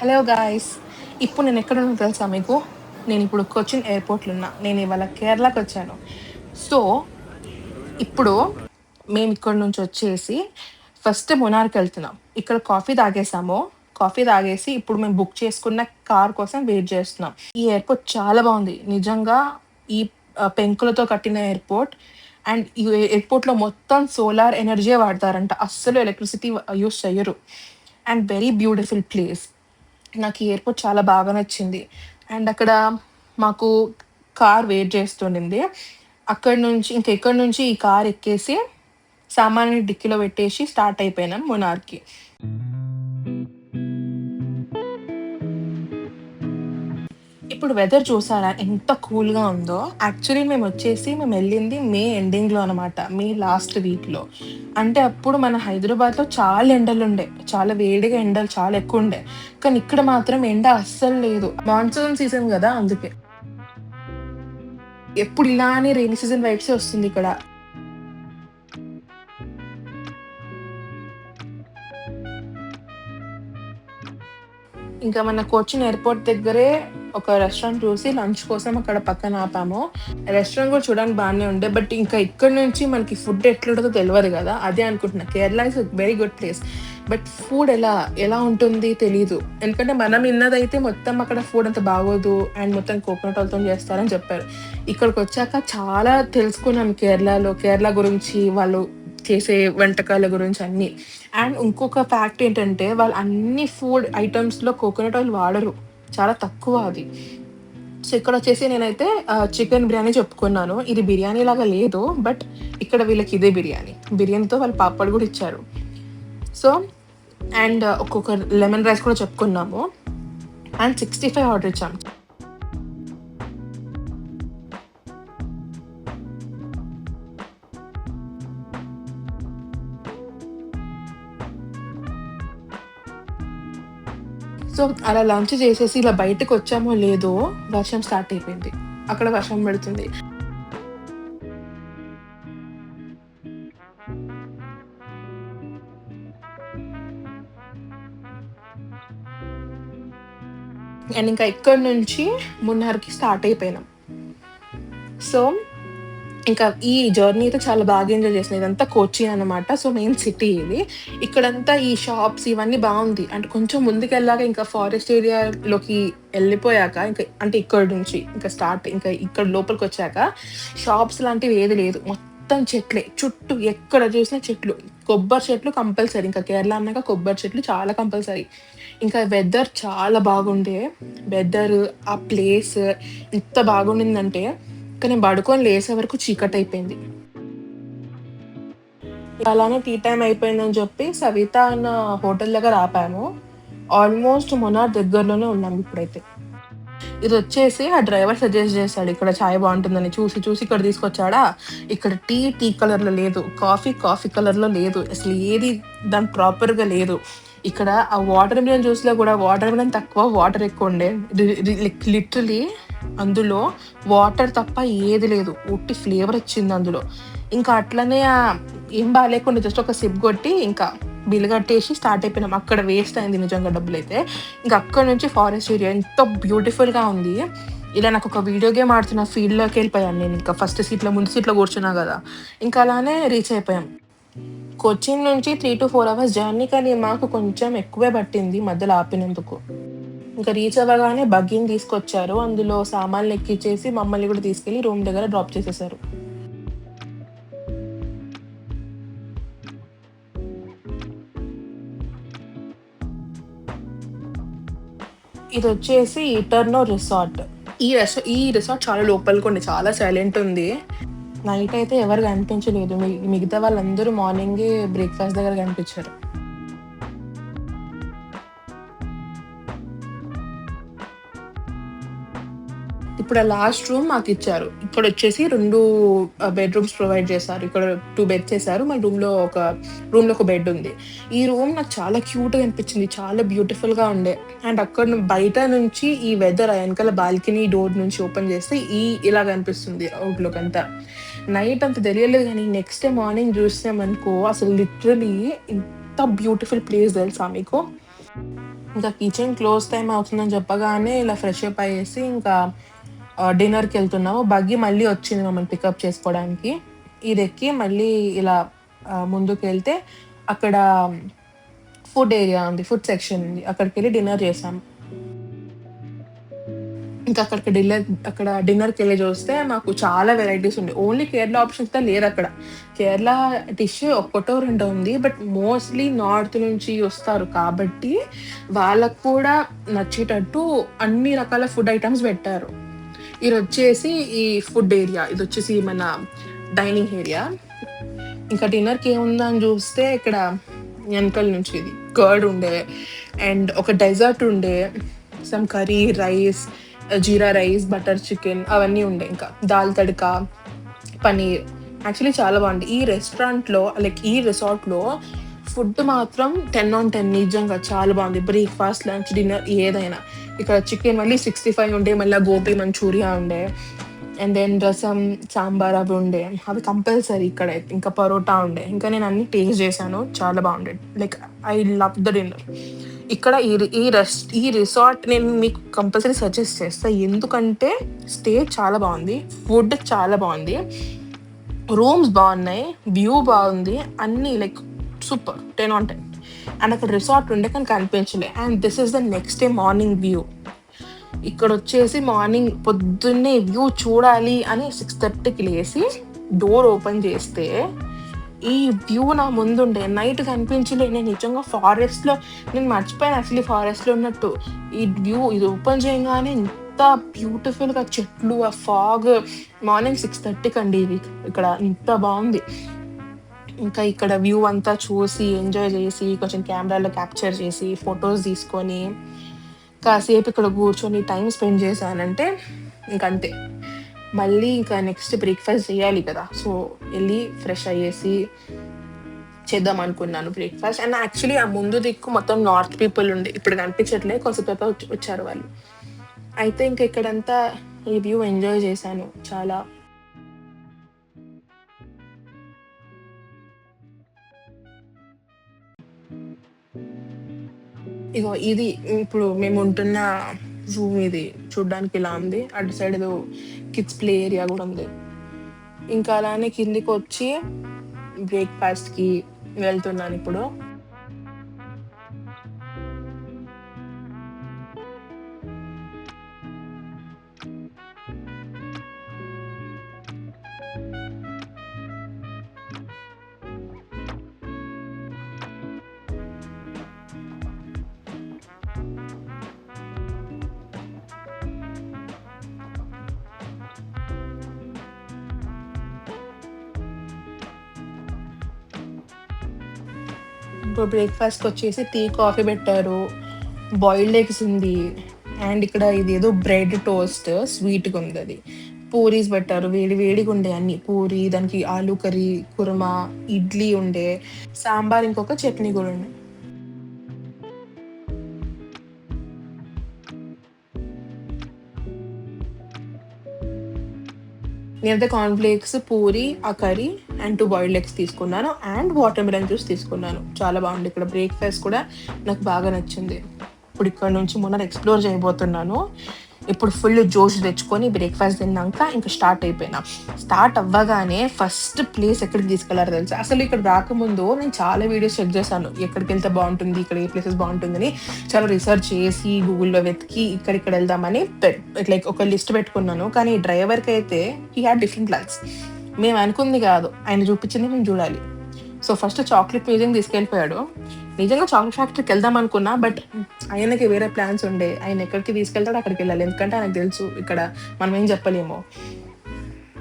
Hello guys! ఇప్పుడు నేనెక్కడున్నానో తెలుసా మీకు? నేనిప్పుడు కొచ్చిన్ ఎయిర్‌పోర్ట్‌లో ఉన్నా. నేనివాళ కేరళకొచ్చాను. సో, ఇప్పుడు మేమిక్కడి నుంచొచ్చేసి ఫస్ట్ మున్నార్‌కెళ్తున్నాం. ఇక్కడ కాఫీ తాగేసాము. కాఫీ తాగేసి ఇప్పుడు మేము బుక్ చేసుకున్న కార్ కోసం వెయిట్ జేస్తున్నాం. ఈ ఎయిర్‌పోర్ట్ చాలా బావుంది. నిజంగా ఈ పెంకులతో కట్టిన ఎయిర్‌పోర్ట్ అండ్ ఈ ఎయిర్‌పోర్ట్‌లో మొత్తం సోలార్ ఎనర్జీయే వాడతారంట. అస్సలు ఎలక్ట్రిసిటీ యూజ్ చెయ్యరు. And very beautiful place. నాకు ఈ ఎయిర్‌పోర్ట్ చాలా బాగా నచ్చింది. అండ్ అక్కడ మాకు కార్ వెయిట్ చేస్తుండింది. ఇక్కడి నుంచి ఈ కార్ ఎక్కేసి సామాన్లు డిక్కీలో పెట్టేసి స్టార్ట్ అయిపోయినాం మునార్‌కి. ఇప్పుడు వెదర్ చూసారా ఎంత కూల్‌గా ఉందో. యాక్చువల్లీ మేమెళ్ళింది మే ఎండింగ్‌లో అనమాట. మే లాస్ట్ వీక్‌లో. అంటే అప్పుడు మన హైదరాబాద్‌లో చాలా ఎండలుండే. చాలా వేడిగా ఎండలు చాలా ఎక్కువుండే. కానీ ఇక్కడ మాత్రం ఎండ అస్సలు లేదు. మాన్సూన్ సీజన్ గదా! అందుకే. ఎప్పుడు ఇలానే రెయినీ సీజన్ వైబ్సే వస్తుందిక్కడ. ఇంకా మన కొచ్చిన్ ఎయిర్‌పోర్ట్ దగ్గరే ఒక రెస్టారెంట్ చూసి లంచ్ కోసం అక్కడ పక్కన ఆపాము. రెస్టారెంట్ గూడా చూడడానికి బానే ఉండే. బట్ ఇంకా ఇక్కడి నుంచి మనకి ఫుడ్ ఎట్లుంటదో తెలవదు గదా! అదే అనుకుంటున్నా. Kerala is a very good place. But food ఎలా ఉంటుంది తెలీదు. ఎందుకంటే మనం విన్నదైతే మొత్తం అక్కడ ఫుడ్ అంత బాగోదు అండ్ మొత్తం కోకోనట్ ఆయిల్‌తోని చేస్తారని చెప్పారు. ఇక్కడికొచ్చాక చాలా తెలుసుకున్నాను కేరళ గురించి, వాళ్ళు చేసే వంటకాల గురించి అన్నీ. అండ్ ఇంకొక ఫ్యాక్ట్ ఏంటంటే, వాళ్ళు అన్ని ఫుడ్ ఐటెమ్స్‌లో కోకోనట్ ఆయిల్ వాడరు. చాలా తక్కువ అది. సో, ఇక్కడొచ్చేసి నేనైతే చికెన్ బిర్యానీ చెప్పుకున్నాను. ఇది బిర్యానీ లాగా లేదు. బట్ ఇక్కడ వీళ్ళకి ఇదే బిర్యానీ. బిర్యానీతో వాళ్ళు పాపడ్ గూడా ఇచ్చారు. సో, అండ్ ఒక్కొక్క లెమన్ రైస్ కూడా చెప్పుకున్నాము. అండ్ 65 ఆర్డర్ ఇచ్చాం. సో, అలా లంచ్ చేసేసి ఇలా బయటకొచ్చామో లేదో వర్షం స్టార్ట్ అయిపోయింది. అక్కడ వర్షం పడుతుంది. అండ్ ఇంకా ఇక్కడి నుంచి మున్నార్‌కి స్టార్ట్ అయిపోయినాం. సో, ఇంకా ఈ జర్నీ అయితే చాలా బాగా ఎంజాయ్ చేసినా. ఇదంతా కొచ్చిన్ అనమాట. సో, మెయిన్ సిటీ ఇది. ఇక్కడంతా ఈ షాప్స్ ఇవన్నీ బావుంది. అంటే కొంచెం ముందుకెళ్ళాక ఇంకా ఫారెస్ట్ ఏరియాలోకి ఎళ్ళిపోయాక అంటే ఇక్కడి నుంచి ఇంకా ఇక్కడ లోపలికొచ్చాక షాప్స్ లాంటివి ఏది లేదు. మొత్తం చెట్లే. చుట్టూ ఎక్కడ చూసినా చెట్లు. కొబ్బరి చెట్లు కంపల్సరీ. ఇంకా కేరళ అన్నాక కొబ్బరి చెట్లు చాలా కంపల్సరీ. ఇంకా వెదర్ చాలా బాగుండే. వెదర్, ఆ ప్లేస్ ఎంత బాగుండిందంటే ఇక నేను పడుకొని లేసే వరకు చీకటయిపోయింది. అలానే టీ టైమ్ అయిపోయిందని చెప్పి సవిత అన్న హోటల్ దగ్గర ఆపాము. ఆల్మోస్ట్ మొనార్ దగ్గరలోనే ఉన్నాం ఇప్పుడైతే. ఇదొచ్చేసి ఆ డ్రైవర్ సజెస్ట్ చేసాడు. ఇక్కడ చాయ్ బావుంటుందని. చూసి ఇక్కడ తీసుకొచ్చాడా, ఇక్కడ టీ కలర్‌లో లేదు. కాఫీ కలర్‌లో లేదు. అసలు ఏది దాని ప్రాపర్‌గా లేదు. ఇక్కడ ఆ వాటర్ మిలన్ జ్యూస్‌లో కూడా వాటర్ మిలన్ తక్కువ, వాటర్ ఎక్కువుండే. రి రి లైక్ లిటరల్లీ అందులో వాటర్ తప్ప ఏది లేదు. ఉట్టి ఫ్లేవర్ వచ్చిందందులో. ఇంకా అట్లనే ఏం బాలేకుండా జస్ట్ ఒక సిప్ కొట్టి ఇంకా బిల్ కట్టేసి స్టార్ట్ అయిపోయినాం. అక్కడ వేస్ట్ అయింది నిజంగా డబ్బులైతే. ఇంకా అక్కడి నుంచి ఫారెస్ట్ ఏరియా ఎంత బ్యూటిఫుల్‌గా ఉంది. ఇలా నాకొక వీడియో గేమ్ ఆడుతున్న ఫీల్‌లోకెళ్ళిపోయాను నేనింక. ఫస్ట్ సీట్‌లో ముందు సీట్‌లో కూర్చున్నా గదా! ఇంకా అలానే రీచ్ అయిపోయాం. కొచ్చిన్ నుంచి 3-4 అవర్స్ జర్నీ కానీ మాకు కొంచెం ఎక్కువే పట్టింది మధ్యలో ఆపినందుకు. ఇంకా రీచ్ అవ్వగానే బగ్గీని తీసుకొచ్చారు. అందులో సామాన్లు ఎక్కిచ్చేసి మమ్మల్ని గూడా తీసుకెళ్ళి రూమ్ దగ్గర డ్రాప్ చేసేసారు. ఇదొచ్చేసి ఇటర్నో రిసార్ట్. ఈ రిసార్ట్ చాలా లోపలికుంది. చాలా సైలెంట్ ఉంది. నైట్ అయితే ఎవరు కనిపించలేదు. మిగతా వాళ్ళందరూ మార్నింగే బ్రేక్‌ఫాస్ట్ దగ్గర కనిపించారు. ఇప్పుడు ఆ లాస్ట్ రూమ్ మాకిచ్చారు. ఇక్కడొచ్చేసి 2 బెడ్‌రూమ్స్ ప్రొవైడ్ చేశారు. ఇక్కడ 2 బెడ్స్ ఏసారు. మన రూమ్‌లో ఒక బెడ్ ఉంది. ఈ రూమ్ నాకు చాలా క్యూట్‌గా అనిపించింది. చాలా బ్యూటిఫుల్‌గా ఉండే. అండ్ బయట నుంచి ఈ వెదర్ ఆ ఎనకాల బాల్కనీ డోర్ నుంచి ఓపెన్ చేస్తే ఇలా కనిపిస్తుంది అవుట్‌లుక్ అంతా. నైట్ అంత తెలియలేదు గానీ నెక్స్ట్ డే మార్నింగ్ చూసామనుకో అసలు లిటరల్లీ ఎంత బ్యూటిఫుల్ ప్లేస్ తెలుసా మీకు? ఇంకా కిచెన్ క్లోజ్ టైమ్ అవుతుందని చెప్పగానే ఇలా ఫ్రెష్ అప్ అయ్యేసి ఇంకా డిన్నర్‌కి వెళ్తున్నాము. బగ్గి మళ్ళీ వచ్చింది మమ్మల్ని పికప్ చేసుకోవడానికి. ఇదెక్కి మళ్ళీ ఇలా ముందుకెళ్తే అక్కడ ఫుడ్ ఏరియా ఉంది. ఫుడ్ సెక్షన్ ఉంది. అక్కడికెళ్ళి డిన్నర్ చేశాం. ఇంకా అక్కడ డిన్నర్‌కెళ్ళి చూస్తే మాకు చాలా వెరైటీస్ ఉన్నాయి. ఓన్లీ కేరళ ఆప్షన్స్‌తో లేదక్కడ. కేరళ డిష్ ఒక్కటో రెండో ఉంది. బట్ మోస్ట్‌లీ నార్త్ నుంచి వస్తారు కాబట్టి వాళ్ళకి కూడా నచ్చేటట్టు అన్ని రకాల ఫుడ్ ఐటెమ్స్ పెట్టారు. ఇదొచ్చేసి ఈ ఫుడ్ ఏరియా. ఇదొచ్చేసి మన డైనింగ్ ఏరియా. ఇంకా డిన్నర్‌కి ఏముందని చూస్తే ఇక్కడ వెనకాల నుంచి ఇది కర్డ్ ఉండే అండ్ ఒక డెజర్ట్ ఉండే, సమ్ కర్రీ, రైస్, జీరా రైస్, బటర్ చికెన్ అవన్నీ ఉండే. ఇంకా దాల్ తడకా, పనీర్ యాక్చువల్లీ చాలా బాగుంది. ఈ రెస్టారెంట్‌లో లైక్ ఈ రిసార్ట్‌లో ఫుడ్ మాత్రం 10/10 నిజంగా చాలా బాగుంది. బ్రేక్‌ఫాస్ట్, లంచ్, డిన్నర్ ఏదైనా. ఇక్కడ చికెన్ మళ్ళీ 65 ఉండే, మళ్ళీ గోబీ మంచూరియా ఉండే అండ్ దెన్ రసం, సాంబార్ అవి ఉండే. అవి కంపల్సరీ ఇక్కడైతే. ఇంకా పరోటా ఉండే. ఇంకా నేను అన్నీ టేస్ట్ చేశాను. చాలా బాగుండే. Like I love the dinner. ఇక్కడ ఈ రిసార్ట్ నేను మీకు కంపల్సరీ సజెస్ట్ చేస్తా. ఎందుకంటే స్టే చాలా బాగుంది. ఫుడ్ చాలా బాగుంది. రూమ్స్ బాగున్నాయి. వ్యూ బాగుంది. అన్నీ లైక్ సూపర్ 10/10. అండ్ అక్కడ రిసార్ట్ ఉండే కానీ కనిపించలే. And this is the next day morning view. ఇక్కడొచ్చేసి మార్నింగ్ పొద్దున్నే వ్యూ చూడాలి అని 6:30కి లేసి డోర్ ఓపెన్ చేస్తే ఈ వ్యూ నా ముందుండే. నైట్ కనిపించలే. నేను నిజంగా ఫారెస్ట్‌లో నేను మర్చిపోయాను యాక్చువల్లీ ఫారెస్ట్‌లో ఉన్నట్టు. ఈ వ్యూ ఇది ఓపెన్ చేయంగానే ఎంత బ్యూటిఫుల్‌గా చెట్లు, ఆ ఫాగ్. మార్నింగ్ 6:30కి అండి ఇది. ఇక్కడ ఇంత బావుంది. ఇంకా ఇక్కడ వ్యూ అంతా చూసి, ఎంజాయ్ చేసి, కొంచెం కెమెరాలో క్యాప్చర్ చేసి, ఫోటోస్ తీసుకొని, కాసేపు ఇక్కడ కూర్చొని టైమ్ స్పెండ్ చేశానంటే ఇంకంతే. మళ్ళీ ఇంకా నెక్స్ట్ బ్రేక్‌ఫాస్ట్ చేయాలి కదా! సో, ఎళ్లి ఫ్రెష్ అయ్యేసి చేద్దాం అనుకున్నాను బ్రేక్‌ఫాస్ట్. అండ్ యాక్చువల్లీ ఆ ముందు దిక్కు మొత్తం నార్త్ పీపుల్ ఉండే. ఇప్పుడు కనిపించట్లే. కొంచెం సేపు వచ్చారు వాళ్ళు. అయితే ఇంక ఇక్కడంతా ఈ వ్యూ ఎంజాయ్ చేశాను చాలా. ఇగో ఇది ఇప్పుడు మేముంటున్న రూమ్ ఇది. చూడ్డానికి ఇలా ఉంది. అటు సైడ్ ఏదో కిడ్స్ ప్లే ఏరియా గూడా ఉంది. ఇంకా అలానే కిందికొచ్చి బ్రేక్‌ఫాస్ట్‌కి వెళ్తున్నానిప్పుడు. ఇప్పుడు బ్రేక్‌ఫాస్ట్‌కొచ్చేసి టీ, కాఫీ పెట్టారు. బాయిల్డ్ ఎగ్స్ ఉంది. అండ్ ఇక్కడ ఇదేదో బ్రెడ్ టోస్ట్ స్వీట్‌గుందది. పూరీస్ పెట్టారు. వేడి వేడిగుండే అన్నీ. పూరి, దానికి ఆలు కర్రీ, కుర్మా, ఇడ్లీ ఉండే, సాంబార్ ఇంకొక చట్నీ గూడా ఉండే. నేనైతే కార్న్ ఫ్లేక్స్, పూరి, ఆ కర్రీ అండ్ 2 బాయిల్డ్ ఎగ్స్ తీసుకున్నాను. అండ్ వాటర్ మిలన్ జ్యూస్ తీసుకున్నాను. చాలా బాగుంది. ఇక్కడ బ్రేక్‌ఫాస్ట్ కూడా నాకు బాగా నచ్చింది. ఇప్పుడు ఇక్కడ నుంచి మున్నర్ ఎక్స్‌ప్లోర్ చేయబోతున్నాను. ఇప్పుడు ఫుల్ జోష్ తెచ్చుకొని బ్రేక్‌ఫాస్ట్ తిన్నాక ఇంక స్టార్ట్ అయిపోయినా. స్టార్ట్ అవ్వగానే ఫస్ట్ ప్లేస్ ఎక్కడికి తీసుకెళ్లారో తెలుసా? అసలు ఇక్కడ రాకముందు నేను చాలా వీడియోస్ చెక్ చేశాను. ఎక్కడికెళ్తే బాగుంటుంది, ఇక్కడ ఏ ప్లేసెస్ బాగుంటుందని చాలా రిసర్చ్ చేసి గూగుల్‌లో వెతికి ఇక్కడిక్కడ వెళ్దామని లైక్ ఒక లిస్ట్ పెట్టుకున్నాను. కానీ డ్రైవర్‌కైతే హి హాడ్ డిఫరెంట్ ప్లాన్స్. మేము అనుకుంది కాదు. ఆయన చూపించింది మేము చూడాలి. సో, ఫస్ట్ చాక్లేట్ మ్యూజియం తీసుకెళ్ళిపోయాడు. నిజంగా చాక్లేట్ ఫ్యాక్టరీకి వెళ్దాం అనుకున్నా. బట్ ఆయనకి వేరే ప్లాన్స్ ఉండే. ఆయన ఎక్కడికి తీసుకెళ్తాడో అక్కడికెళ్ళాలి. ఎందుకంటే ఆయనకు తెలుసు ఇక్కడ మనం ఏం చెప్పలేము.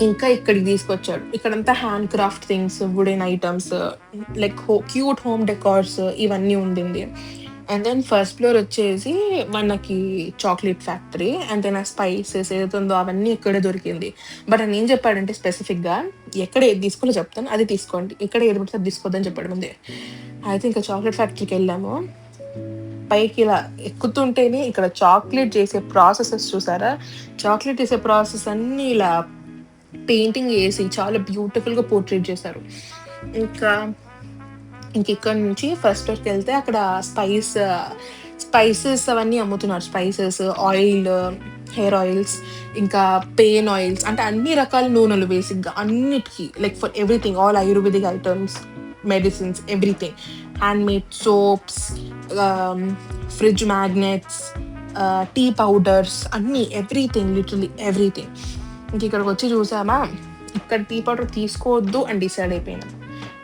ఇంకా ఇక్కడికి తీసుకొచ్చాడు. ఇక్కడంతా hand craft things, wooden items, like cute home decors ఇవన్నీ ఉండింది. అండ్ దెన్ ఫస్ట్ ఫ్లోర్ వచ్చేసి మనకి చాక్లేట్ ఫ్యాక్టరీ. అండ్ దెన్ ఆ స్పైసెస్ ఏదైతే ఉందో అవన్నీ ఇక్కడే దొరికింది. బట్ ఆయన ఏం చెప్పాడంటే స్పెసిఫిక్‌గా ఎక్కడ ఏది తీసుకోవాలో చెప్తాను. అది తీసుకోండి. ఇక్కడ ఏది పడితే అది తీసుకోవద్దని చెప్పాడు ముందే. అయితే ఇంకా చాక్లేట్ ఫ్యాక్టరీకెళ్ళాము. పైకి ఇలా ఎక్కుతుంటేనే ఇక్కడ చాక్లేట్ చేసే ప్రాసెసెస్ చూసారా? చాక్లేట్ చేసే ప్రాసెస్ అన్నీ ఇలా పెయింటింగ్ ఏసి చాలా బ్యూటిఫుల్‌గా పోర్ట్రేట్ చేశారు. ఇంకా ఇంకిక్కడి నుంచి ఫస్ట్ ఫ్లోర్‌కెళ్తే అక్కడ స్పైస్ స్పైసెస్ అవన్నీ అమ్ముతున్నారు. స్పైసెస్, ఆయిల్, హెయిర్ ఆయిల్స్, ఇంకా పెయిన్ ఆయిల్స్ అంటే అన్ని రకాల నూనెలు బేసిక్‌గా అన్నిటికి like for everything all ayurvedic items, medicines, everything. Handmade soaps, ఆహ్, ఫ్రిడ్జ్ మ్యాగ్నెట్స్, టీ పౌడర్స్ అన్నీ ఎవ్రీథింగ్ లిటరల్లీ ఎవ్రీథింగ్. ఇంక ఇక్కడికొచ్చి చూసామా, ఇక్కడ టీ పౌడర్ తీసుకోవద్దు అని డిసైడ్ అయిపోయినాం.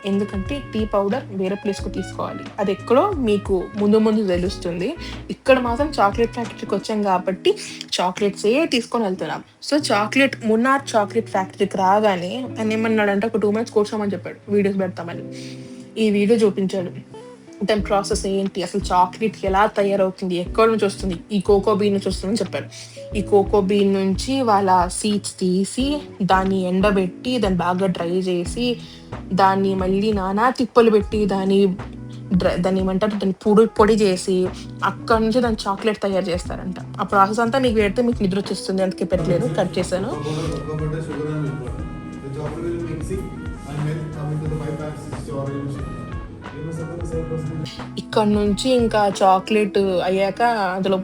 ఎందుకంటే టీ పౌడర్ వేరే ప్లేస్‌కి తీసుకోవాలి. అదెక్కడో మీకు ముందు ముందు తెలుస్తుంది. ఇక్కడ మాత్రం చాక్లేట్ ఫ్యాక్టరీకొచ్చాం కాబట్టి చాక్లేట్సే తీసుకొనెళ్తున్నాం. సో, మున్నార్ చాక్లేట్ ఫ్యాక్టరీకి రాగానే ఆయనేమన్నాడంటే ఒక 2 మంత్స్ కూర్చోమని చెప్పాడు. వీడియోస్ పెడతామని. ఈ వీడియో చూపించాడు. దాని ప్రాసెస్ ఏంటి? అసలు చాక్లేట్ ఎలా తయారవుతుంది? ఎక్కడి నుంచి వస్తుంది? ఈ కోకో బీన్ నుంచి వస్తుందని చెప్పాడు. ఈ కోకో బీన్ నుంచి వాళ్ళ సీడ్స్ తీసి, దాన్ని ఎండబెట్టి, దాన్ని బాగా డ్రై చేసి, దాన్ని మళ్ళీ నానా తిప్పలు పెట్టి, దాన్నేమంటారు? దాన్ని పొడి చేసి, అక్కడి నుంచి దాన్ని చాక్లేట్ తయారు చేస్తారంట. ఆ ప్రాసెస్ అంతా మీకు పెడితే మీకు నిద్రొచ్చేస్తుంది. అందుకే పెట్టలేదు. కట్ చేశాను. Cocoa butter, sugar and milk butter. The chocolate will mixing and milk coming to the 5 packs storage machine. You must have the same process. ఇక్కడ నుంచి ఇంకా చాక్లేట్ అయ్యాక అందులో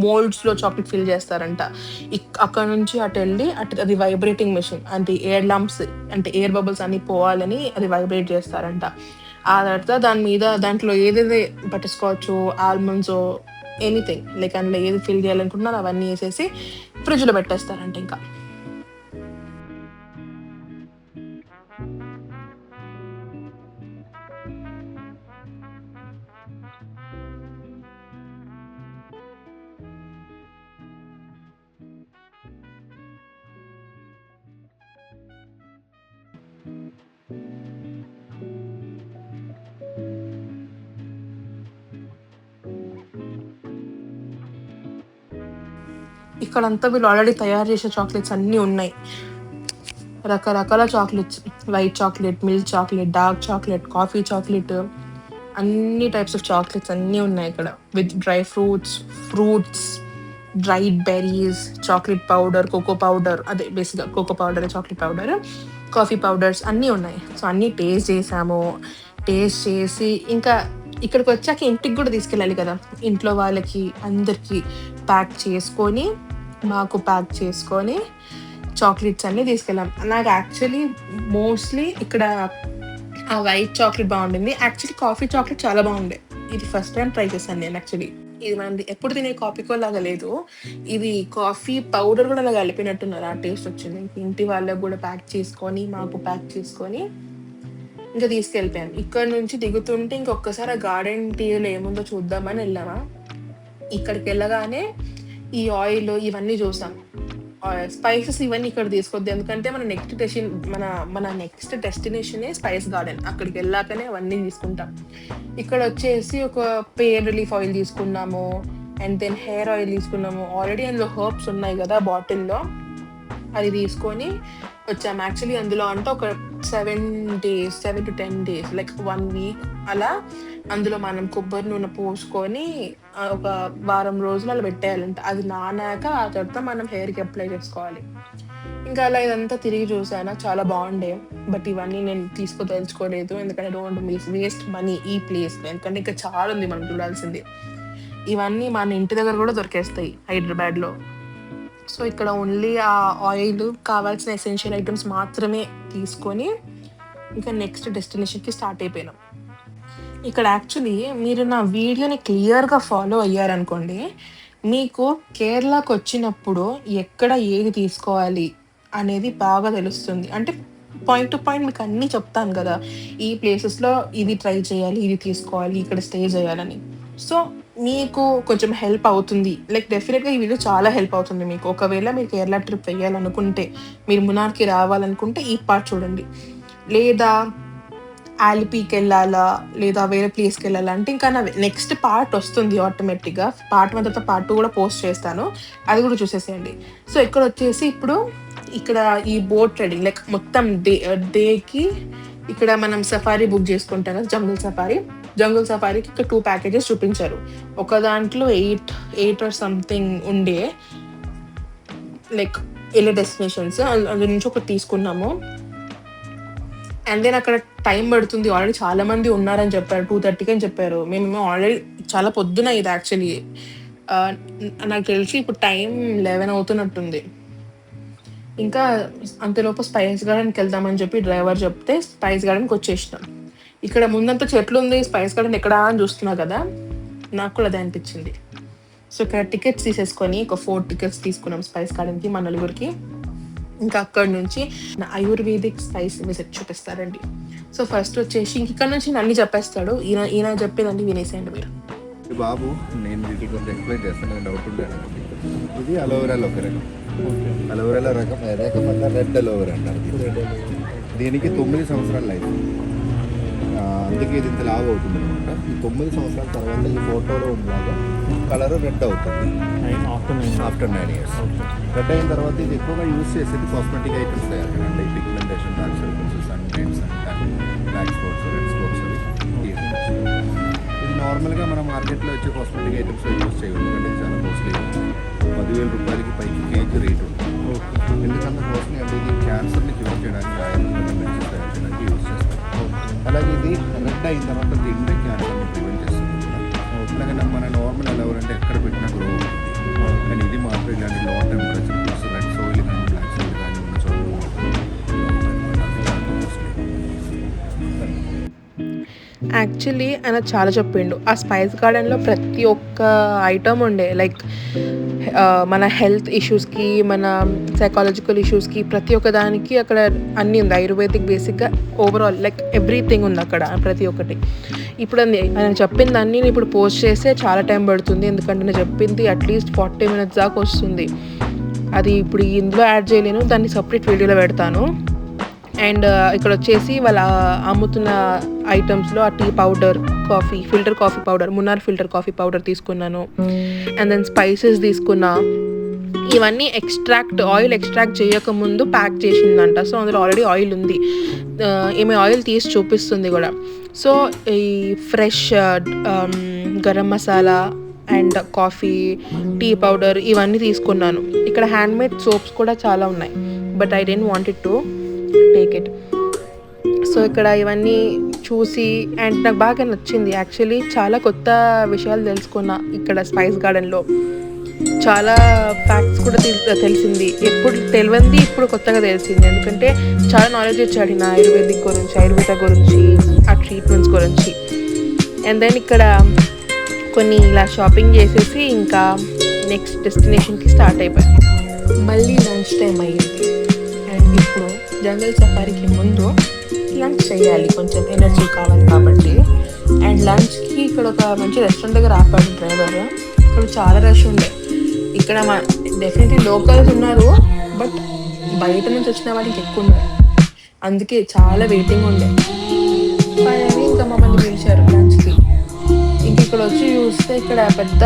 మోల్డ్స్‌లో చాక్లేట్ ఫిల్ చేస్తారంట. అక్కడ నుంచి అటెళ్ళి అది వైబ్రేటింగ్ మెషిన్ అంటే ఎయిర్ లంప్స్ అంటే ఎయిర్ బబుల్స్ అన్నీ పోవాలని అది వైబ్రేట్ చేస్తారంట. ఆ తర్వాత దాంట్లో ఏదేది బటర్‌స్కాచో, ఆల్మండ్సో ఎనీథింగ్ లైక్ అందులో ఏది ఫిల్ చేయాలనుకుంటున్నారో అవన్నీ ఏసేసి ఫ్రిడ్జ్‌లో పెట్టేస్తారంట ఇంకా. ఇక్కడంతా వీళ్ళు ఆల్రెడీ తయారు చేసే చాక్లెట్స్ అన్నీ ఉన్నాయి. రకరకాల chocolates, white chocolate, milk chocolate, dark chocolate, coffee chocolate అన్ని టైప్స్ ఆఫ్ చాక్లెట్స్ అన్నీ ఉన్నాయి ఇక్కడ. With dry fruits, dried berries, chocolate powder, cocoa powder అదే బేసిక్‌గా cocoa powder, chocolate powder, coffee powders అన్నీ ఉన్నాయి. సో, అన్నీ టేస్ట్ చేసాము. టేస్ట్ చేసి ఇంకా ఇక్కడికొచ్చాక ఇంటికి గూడా తీసుకెళ్ళాలి కదా! ఇంట్లో వాళ్ళకి అందరికీ ప్యాక్ చేసుకొని, మాకు ప్యాక్ చేసుకొని చాక్లెట్స్ అన్నీ తీసుకెళ్ళాం. నాకు యాక్చువల్లీ మోస్ట్‌లీ ఇక్కడ ఆ వైట్ చాక్లెట్ బావుండింది. యాక్చువల్లీ కాఫీ చాక్లెట్ చాలా బావుండే. ఇది ఫస్ట్ టైమ్ ట్రై చేశాను నేను యాక్చువల్లీ. ఇది మనది ఎప్పుడు తినే కాఫీకో లాగా లేదు. ఇది కాఫీ పౌడర్ గూడా అలా కలిపినట్టున్నారు. ఆ టేస్ట్ వచ్చింది. ఇంటి వాళ్ళకి గూడా ప్యాక్ చేసుకొని, మాకు ప్యాక్ చేసుకొని ఇంకా తీసుకెళ్ళిపోయాను. ఇక్కడ నుంచి దిగుతుంటే ఇంకొక్కసారి ఆ గార్డెన్ టీలో ఏముందో చూద్దామని వెళ్ళామా. ఇక్కడికెళ్ళగానే ఈ ఆయిల్ ఇవన్నీ చూసాం. స్పైసెస్ ఇవన్నీ ఇక్కడ తీసుకోవద్దు. ఎందుకంటే మన నెక్స్ట్ డెస్టినేషనే స్పైస్ గార్డెన్. అక్కడికెళ్ళాకనే అవన్నీ తీసుకుంటాం. ఇక్కడొచ్చేసి ఒక పెయిన్ రిలీఫ్ ఆయిల్ తీసుకున్నాము. అండ్ దెన్ హెయిర్ ఆయిల్ తీసుకున్నాము. ఆల్రెడీ అందులో హెర్బ్స్ ఉన్నాయి గదా బాటిల్‌లో. అది తీసుకొని వచ్చాము. యాక్చువల్లీ అందులో అంటే ఒక 7 to 10 డేస్ లైక్ 1 వీక్ అలా అందులో మనం కొబ్బరి నూనె పోసుకొని ఒక వారం రోజులు అలా పెట్టేయాలంట. అది నానాక ఆ తర్వాత మనం హెయిర్‌కి అప్లై చేసుకోవాలి. ఇంకా అలా ఇదంతా తిరిగి చూసాను. చాలా బాగుండే. బట్ ఇవన్నీ నేను తీసుకోదలుచుకోలేదు. ఎందుకంటే డోంట్ వేస్ట్ మనీ ఈ ప్లేస్‌లో. ఎందుకంటే ఇంకా చాలా ఉంది మనం చూడాల్సింది. ఇవన్నీ మన ఇంటి దగ్గర కూడా దొరికేస్తాయి హైదరాబాద్‌లో. సో, ఇక్కడ ఓన్లీ ఆ ఆయిల్ కావాల్సిన ఎసెన్షియల్ ఐటెమ్స్ మాత్రమే తీసుకొని ఇంకా నెక్స్ట్ డెస్టినేషన్‌కి స్టార్ట్ అయిపోయినాం. ఇక్కడ యాక్చువల్లీ మీరు నా వీడియోని క్లియర్‌గా ఫాలో అయ్యారనుకోండి, మీకు కేరళకొచ్చినప్పుడు ఎక్కడ ఏది తీసుకోవాలి అనేది బాగా తెలుస్తుంది. అంటే పాయింట్ టు పాయింట్ మీకు అన్నీ చెప్తాను గదా! ఈ ప్లేసెస్‌లో ఇది ట్రై చేయాలి, ఇది తీసుకోవాలి, ఇక్కడ స్టే చేయాలని. సో, మీకు కొంచెం హెల్ప్ అవుతుంది. లైక్ డెఫినిట్‌గా ఈ వీడియో చాలా హెల్ప్ అవుతుంది మీకు. ఒకవేళ మీరు కేరళ ట్రిప్ వేయాలనుకుంటే, మీరు మున్నార్‌కి రావాలనుకుంటే ఈ పార్ట్ చూడండి. లేదా ఆలిపీకెళ్ళాలా, లేదా వేరే ప్లేస్‌కెళ్ళాలా అంటే ఇంకా నా నెక్స్ట్ పార్ట్ వస్తుంది ఆటోమేటిక్‌గా. పార్ట్ 1 తర్వాత పార్ట్ 2 కూడా పోస్ట్ చేస్తాను. అది కూడా చూసేసేయండి. సో, ఇక్కడొచ్చేసి ఇప్పుడు ఇక్కడ ఈ బోట్ రైడింగ్ లైక్ మొత్తం డేకి ఇక్కడ మనం సఫారీ బుక్ చేసుకుంటాం కదా! జంగుల్ సఫారీకి ఇక్కడ 2 ప్యాకేజెస్ చూపించారు. ఒక దాంట్లో 8 ఆర్ సంథింగ్ ఉండే లైక్ ఎళ్ళే డెస్టినేషన్స్. అందులో నుంచి ఒకటి తీసుకున్నాము. అండ్ దెన్ అక్కడ టైం పడుతుంది. ఆల్రెడీ చాలా మంది ఉన్నారని చెప్పారు. 2:30కి అని చెప్పారు. మేమేమో ఆల్రెడీ చాలా పొద్దున ఇది యాక్చువల్లీ. నాకు తెలిసి ఇప్పుడు టైం 11 అవుతున్నట్టుంది. ఇంకా అంతలోపు స్పైస్ గార్డెన్‌కి వెళ్దామని చెప్పి డ్రైవర్ చెప్తే స్పైస్ గార్డెన్‌కి వచ్చేసినాం. ఇక్కడ ముందంతా చెట్లుంది. స్పైస్ గార్డెన్ ఎక్కడా అని చూస్తున్నా కదా! నాకు కూడా అదే అనిపించింది. సో, ఇక్కడ టికెట్స్ తీసేసుకొని ఒక 4 టికెట్స్ తీసుకున్నాం స్పైస్ గార్డెన్‌కి మా నలుగురికి. ఇంకా అక్కడి నుంచి ఆయుర్వేదిక్ స్పైస్ విజిట్ చూపిస్తారండి. సో, ఫస్ట్ వచ్చేసి ఇక్కడ నుంచి అన్నీ చెప్పేస్తాడు. ఈయన చెప్పేదండి వినేసేయండి మీరు. బాబు నేను వీటికి కొంచెం ఎక్స్ప్లెయిన్ చేస్తాను, నాకు డౌట్ ఉండే. ఇది అలోవెరాలో ఒక రకం. అలోవెరాలో రకం అన్న రెడ్ అలోవెరా అంటారు. దీనికి 9 సంవత్సరాల లైఫ్. అందుకే ఇది ఇంత లావు అవుతుంది అనమాట. ఈ 9 సంవత్సరాల తర్వాత ఈ ఫోటోలో ఉండలాగా కలర్ రెడ్ అవుతుంది ఆఫ్టర్ 9 years. రెడ్ అయిన తర్వాత ఇది ఎక్కువగా యూజ్ చేసేది కాస్మెటిక్ ఐటమ్స్ తయారు అంటే pigmentation, dark circles, sun times and black spots, red spots అవి. ఇది నార్మల్గా మన మార్కెట్లో వచ్చే కాస్మెటిక్ ఐటమ్స్ యూజ్ చేయడం ఎందుకంటే చాలా కాస్ట్లీ. 10,000 రూపాయలకి పైకి కేజీ రేట్ ఉంటుంది. ఎందుకంటే కాస్ట్లీ అంటే ఇది క్యాన్సర్ని క్యూర్ చేయడానికి, మెడిసిన్స్ తయారు చేయడానికి యూజ్ చేస్తారు. అలాగే ఇది రెడ్ అయిన తర్వాత తింటే క్యాన్సర్ని ప్రివెంట్ చేస్తుంది కూడా. అలాగే మన నార్మల్ అలవరంటే ఎక్కడ పెట్టినా గ్రో అవుతుంది. కానీ ఇది మాత్రం ఇలాంటి లో టెంపరేచర్ ప్లస్ రెడ్ సోయిల్ కానీ బ్లాక్ సోయిల్ కానీ ఉన్న చోట యాక్చువల్లీ ఆయన చాలా చెప్పిండు. ఆ స్పైస్ గార్డెన్‌లో ప్రతి ఒక్క ఐటమ్ ఉండే. లైక్ మన హెల్త్ ఇష్యూస్‌కి, మన సైకాలజికల్ ఇష్యూస్‌కి ప్రతి ఒక్క దానికి అక్కడ అన్నీ ఉంది. ఆయుర్వేదిక్ బేసిక్‌గా ఓవరాల్ లైక్ ఎవ్రీథింగ్ ఉంది అక్కడ ప్రతి ఒక్కటి. ఇప్పుడు ఆయన చెప్పిందన్నీ నేను ఇప్పుడు పోస్ట్ చేస్తే చాలా టైం పడుతుంది. ఎందుకంటే నేను చెప్పింది అట్లీస్ట్ 40 minutes దాకా వస్తుంది. అది ఇప్పుడు ఇందులో యాడ్ చేయలేను. దాన్ని సపరేట్ వీడియోలో పెడతాను. అండ్ ఇక్కడ వచ్చేసి వాళ్ళ అమ్ముతున్న ఐటమ్స్లో ఆ tea powder, filter coffee powder, Munnar filter coffee powder తీసుకున్నాను. అండ్ దెన్ స్పైసెస్ తీసుకున్నా. ఇవన్నీ ఆయిల్ ఎక్స్ట్రాక్ట్ చేయకముందు ప్యాక్ చేసిందంట. సో అందులో ఆల్రెడీ ఆయిల్ ఉంది. ఈమె ఆయిల్ తీసి చూపిస్తుంది కూడా. సో ఈ fresh garam masala and coffee, tea powder ఇవన్నీ తీసుకున్నాను. ఇక్కడ హ్యాండ్మేడ్ సోప్స్ కూడా చాలా ఉన్నాయి. But I don't want it to take it. So ఇక్కడ ఇవన్నీ చూసి అండ్ నాకు బాగా నచ్చింది. యాక్చువల్లీ చాలా కొత్త విషయాలు తెలుసుకున్నా ఇక్కడ స్పైస్ గార్డెన్లో. చాలా ఫ్యాక్ట్స్ కూడా తెలిసింది. ఎప్పుడు తెలియంది ఇప్పుడు కొత్తగా తెలిసింది. ఎందుకంటే చాలా నాలెడ్జ్ ఇచ్చాడు నా ఆయుర్వేద గురించి, ఆ ట్రీట్మెంట్స్ గురించి. అండ్ దెన్ ఇక్కడ కొన్ని ఇలా షాపింగ్ చేసేసి ఇంకా నెక్స్ట్ డెస్టినేషన్కి స్టార్ట్ అయిపోయాం. మళ్ళీ లంచ్ టైం అయ్యింది. అండ్ ఇప్పుడు జంగల్ సఫారీకి ముందు లంచ్ చేయాలి, కొంచెం ఎనర్జీ కావాలి కాబట్టి. అండ్ లంచ్కి ఇక్కడ ఒక మంచి రెస్టారెంట్ దగ్గర ఆపాడు డ్రైవర్. ఇక్కడ చాలా రష్ ఉండే. ఇక్కడ డెఫినెట్లీ లోకల్స్ ఉన్నారు, బట్ బయట నుంచి వచ్చిన వాళ్ళకి ఎక్కువ ఉన్నారు. అందుకే చాలా వెయిటింగ్ ఉండే. ఫైనల్లీ ఇంకా మమ్మల్ని పిలిచారు లంచ్కి. ఇంక ఇక్కడ వచ్చి చూస్తే ఇక్కడ పెద్ద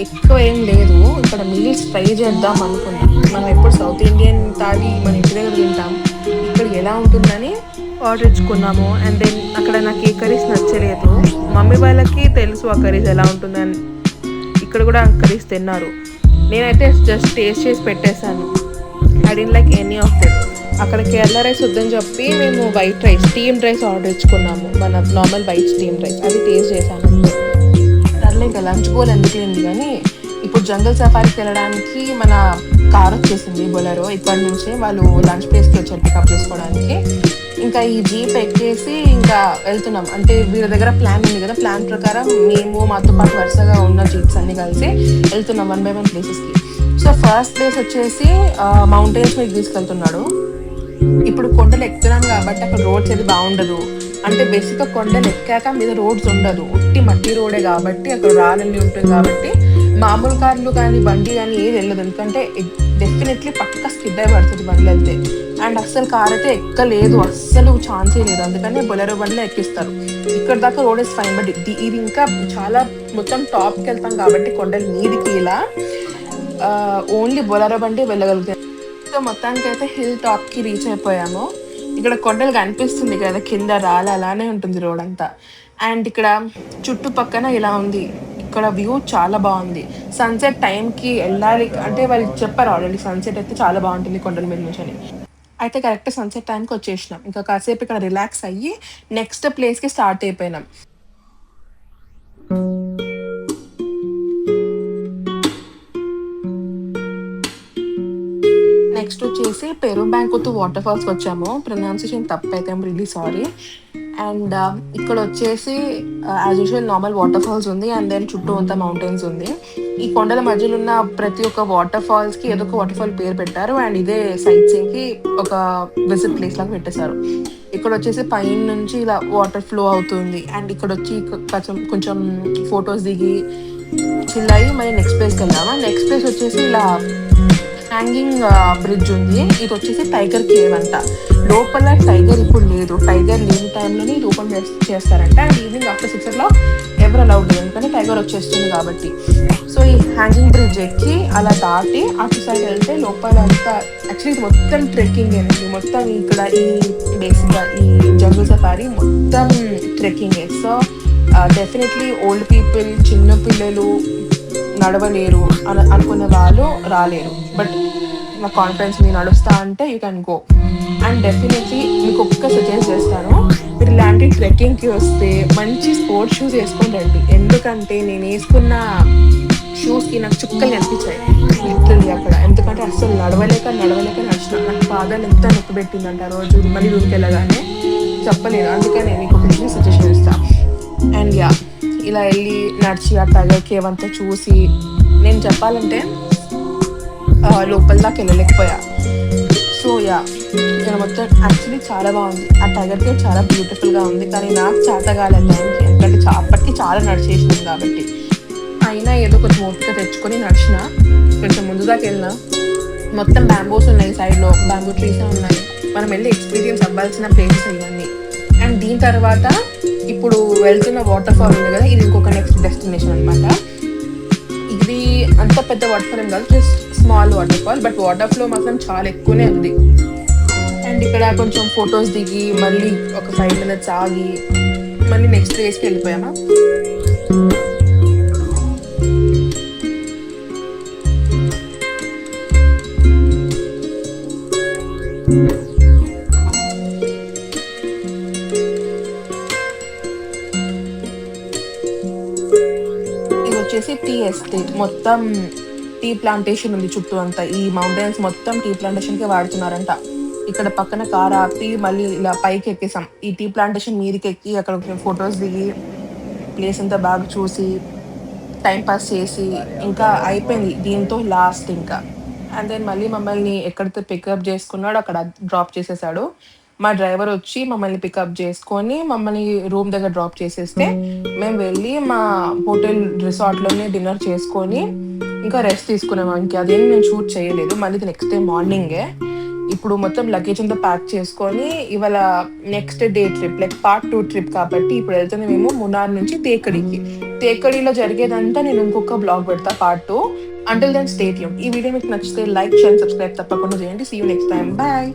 ఎక్కువ ఏం లేదు. ఇక్కడ మీల్స్ ట్రై చేద్దాం అనుకున్నాం. మనం ఎప్పుడు సౌత్ ఇండియన్ తాగి మన ఇంటి దగ్గర తింటాం, ఇక్కడ ఎలా ఉంటుందని ఆర్డర్ ఇచ్చుకున్నాము. అండ్ దెన్ అక్కడ నాకు ఏ కర్రీస్ నచ్చలేదు. మమ్మీ వాళ్ళకి తెలుసు ఆ కర్రీస్ ఎలా ఉంటుందని. ఇక్కడ కూడా ఆ కర్రీస్ తిన్నారు. నేనైతే జస్ట్ టేస్ట్ చేసి పెట్టేశాను. I don't like any of them. అక్కడ కేరళ రైస్ వద్దని చెప్పి మేము white rice, steamed rice order ఇచ్చుకున్నాము. మన నార్మల్ వైట్ స్టీమ్డ్ రైస్ అది టేస్ట్ చేశాను. సర్లే ఇంకా లంచ్ గోల్ ఎందుకులేండి. కానీ ఇప్పుడు జంగల్ సఫారీకి వెళ్ళడానికి మన కార్ వచ్చేసింది, బొలెరో. ఇక్కడ నుంచి వాళ్ళు లంచ్ ప్లేస్కి వచ్చారు పికప్ చేసుకోవడానికి. ఇంకా ఈ జీప్ ఎక్కేసి ఇంకా వెళ్తున్నాం. అంటే వీళ్ళ దగ్గర ప్లాన్ ఉంది కదా, ప్లాన్ ప్రకారం మేము మాతో పాటు వరుసగా ఉన్న జీప్స్ అన్ని కలిసి వెళ్తున్నాం 1 by 1 ప్లేసెస్కి. సో ఫస్ట్ ప్లేస్ వచ్చేసి మౌంటైన్స్ మీకు తీసుకెళ్తున్నాడు. ఇప్పుడు కొండలు ఎక్కుతున్నాం కాబట్టి అక్కడ రోడ్స్ ఏది బాగుండదు. అంటే బేసిక్గా కొండలు ఎక్కాక మీద రోడ్స్ ఉండదు, ఉట్టి మట్టి రోడే కాబట్టి అక్కడ రాళ్ళన్నీ ఉంటుంది. కాబట్టి మామూలు కార్లు కానీ బండి కానీ ఏది వెళ్ళదు. ఎందుకంటే డెఫినెట్లీ పక్కా స్కిడ్ అయి పడుతుంది బండ్లు వెళ్తే. అండ్ అస్సలు కార్ అయితే ఎక్కలేదు, అస్సలు ఛాన్సే లేదు. అందుకని బొలెరో బండ్లో ఎక్కిస్తారు. ఇక్కడ దాకా రోడ్ ఇస్ ఫైన్, బట్ ఇది ఇంకా చాలా మొత్తం టాప్కి వెళ్తాం కాబట్టి కొండలు మీదికి ఇలా ఓన్లీ బొలెరో బండి వెళ్ళగలుగుతాయి. సో మొత్తానికి అయితే హిల్ టాప్కి రీచ్ అయిపోయాము. ఇక్కడ కొండలు కనిపిస్తుంది కదా, కింద రాళ్ళ అలానే ఉంటుంది రోడ్ అంతా. అండ్ ఇక్కడ చుట్టుపక్కన ఇలా ఉంది. ఇక్కడ వ్యూ చాలా బాగుంది. సన్సెట్ టైంకి వెళ్ళాలి అంటే వాళ్ళు చెప్పారు ఆల్రెడీ, సన్సెట్ అయితే చాలా బాగుంటుంది కొండల మీద నుంచి అని. అయితే కరెక్ట్ సన్సెట్ టైంకి వచ్చేసినాం. ఇంకా కాసేపు ఇక్కడ రిలాక్స్ అయ్యి నెక్స్ట్ ప్లేస్కి స్టార్ట్ అయిపోయినాం. నెక్స్ట్ వచ్చేసి పెరుంబాంకుతు వాటర్ ఫాల్స్కి వచ్చాము. ప్రొనౌన్సియేషన్ తప్పైతే ఐమ్ రియలీ సారీ. అండ్ ఇక్కడ వచ్చేసి as usual normal waterfalls ఉంది, అండ్ దెన్ చుట్టూ అంతా మౌంటైన్స్ ఉంది. ఈ కొండల మధ్యలో ఉన్న ప్రతి ఒక్క వాటర్ ఫాల్స్కి ఏదో ఒక వాటర్ ఫాల్ పేరు పెట్టారు, అండ్ ఇదే సైట్ సీయింగ్కి ఒక విజిట్ ప్లేస్ లాగా పెట్టేశారు. ఇక్కడ వచ్చేసి పైన నుంచి ఇలా వాటర్ ఫ్లో అవుతుంది, అండ్ ఇక్కడ వచ్చి కొంచెం ఫొటోస్ దిగి చిల్ అయ్యి మళ్ళీ నెక్స్ట్ ప్లేస్కి వెళ్ళాము. నెక్స్ట్ ప్లేస్ వచ్చేసి ఇలా హ్యాంగింగ్ బ్రిడ్జ్ ఉంది. ఇది వచ్చేసి టైగర్ కేవ్ అంట. లోపల టైగర్ ఇప్పుడు లేదు, టైగర్ లేని టైంలోనే ఇది ఓపెన్ చేస్తారంట. అండ్ ఈవినింగ్ ఆఫ్టర్ 6 o'clock ఎవరు అలౌడ్ లేదు, ఎందుకంటే టైగర్ వచ్చేస్తుంది కాబట్టి. సో ఈ హ్యాంగింగ్ బ్రిడ్జ్ ఎక్కి అలా దాటి అటు సైడ్ వెళ్తే లోపల అంతా యాక్చువల్లీ ఇది మొత్తం ట్రెక్కింగ్ అండి. మొత్తం ఇక్కడ ఈ బేసిక్గా ఈ జంగల్ సఫారీ మొత్తం ట్రెక్కింగే. సో డెఫినెట్లీ ఓల్డ్ పీపుల్, చిన్న పిల్లలు నడవలేరు అనుకునే వాళ్ళు రాలేరు. బట్ నా కాన్ఫిడెన్స్ మీరు నడుస్తా అంటే you can go. And definitely మీకు ఒక్క సజెస్ట్ చేస్తాను, మీరు ఇలాంటి ట్రెక్కింగ్కి వస్తే మంచి స్పోర్ట్స్ షూస్ వేసుకొని రండి. ఎందుకంటే నేను వేసుకున్న షూస్కి నాకు చుక్కలు కనిపించాయి లిటరల్లీ అక్కడ. ఎందుకంటే అసలు నడవలేక నడిచిన నాకు పాదాలు ఎంత నొప్పి పెట్టిందంట ఆ రోజు. మళ్ళీ రూమ్కి వెళ్ళగానే చెప్పలేదు. అందుకని నేను మీకు ఒక సజెషన్ ఇస్తాను. అండ్ యా, ఇలా వెళ్ళి నడిచి ఆ టైగర్ కేవ్ అంతా చూసి, నేను చెప్పాలంటే లోపల దాకా వెళ్ళలేకపోయా. సో యా, ఇక్కడ మొత్తం యాక్చువల్లీ చాలా బాగుంది. ఆ టైగర్ కేవ్ చాలా బ్యూటిఫుల్గా ఉంది, కానీ నాకు చేత కాలేదు టైంకి, ఎందుకంటే అప్పటికి చాలా నడిచేసినాం కాబట్టి. అయినా ఏదో కొంచెం ఓపిక తెచ్చుకొని నడిచిన. కొంచెం ముందు దాకా వెళ్ళినా మొత్తం బ్యాంబూస్ ఉన్నాయి, సైడ్లో బ్యాంబూ ట్రీస్ ఉన్నాయి. మనం వెళ్ళి ఎక్స్పీరియన్స్ అవ్వాల్సిన ప్లేసెస్ ఇవన్నీ. అండ్ దీని తర్వాత ఇప్పుడు వెళ్తున్న వాటర్ ఫాల్ ఉంది కదా, ఇది ఇంకొక నెక్స్ట్ డెస్టినేషన్ అనమాట. ఇది అంత పెద్ద వాటర్ ఫాల్ ఏం కాదు, just small water fall, but water flow మాత్రం చాలా ఎక్కువనే ఉంది. అండ్ ఇక్కడ కొంచెం ఫొటోస్ దిగి మళ్ళీ ఒక 5 minutes ఆగి మళ్ళీ నెక్స్ట్ ప్లేస్కి వెళ్ళిపోయామా. వచ్చేసి టీ ఎస్టేట్, మొత్తం టీ ప్లాంటేషన్ ఉంది చుట్టూ అంతా. ఈ మౌంటైన్స్ మొత్తం టీ ప్లాంటేషన్కే వాడుతున్నారంట. ఇక్కడ పక్కన కార్ ఆపి మళ్ళీ ఇలా పైకి ఎక్కేసాం. ఈ టీ ప్లాంటేషన్ మీదకి ఎక్కి అక్కడ ఫొటోస్ దిగి ప్లేస్ అంతా బాగా చూసి టైం పాస్ చేసి ఇంకా అయిపోయింది దీంతో లాస్ట్ ఇంకా. అండ్ దెన్ మళ్ళీ మమ్మల్ని ఎక్కడితో పికప్ చేసుకున్నాడో అక్కడ డ్రాప్ చేసేసాడు. మా డ్రైవర్ వచ్చి మమ్మల్ని పికప్ చేసుకొని మమ్మల్ని రూమ్ దగ్గర డ్రాప్ చేసేస్తే మేము వెళ్ళి మా హోటల్ రిసార్ట్లోనే డిన్నర్ చేసుకొని ఇంకా రెస్ట్ తీసుకున్నాము. ఇంకా అదేం మేము షూట్ చేయలేదు. మళ్ళీ నెక్స్ట్ డే మార్నింగే ఇప్పుడు మొత్తం లగేజ్ అంతా ప్యాక్ చేసుకొని ఇవాళ next day trip, like part 2 trip కాబట్టి ఇప్పుడు వెళ్తున్నాం మేము మున్నార్ నుంచి తేకడికి. తేకడిలో జరిగేదంతా నేను ఇంకొక బ్లాగ్ పెడతా part 2. Until then stay tuned. ఈ వీడియో మీకు నచ్చితే లైక్, షేర్, సబ్స్క్రైబ్ తప్పకుండా చేయండి. See you next time. Bye.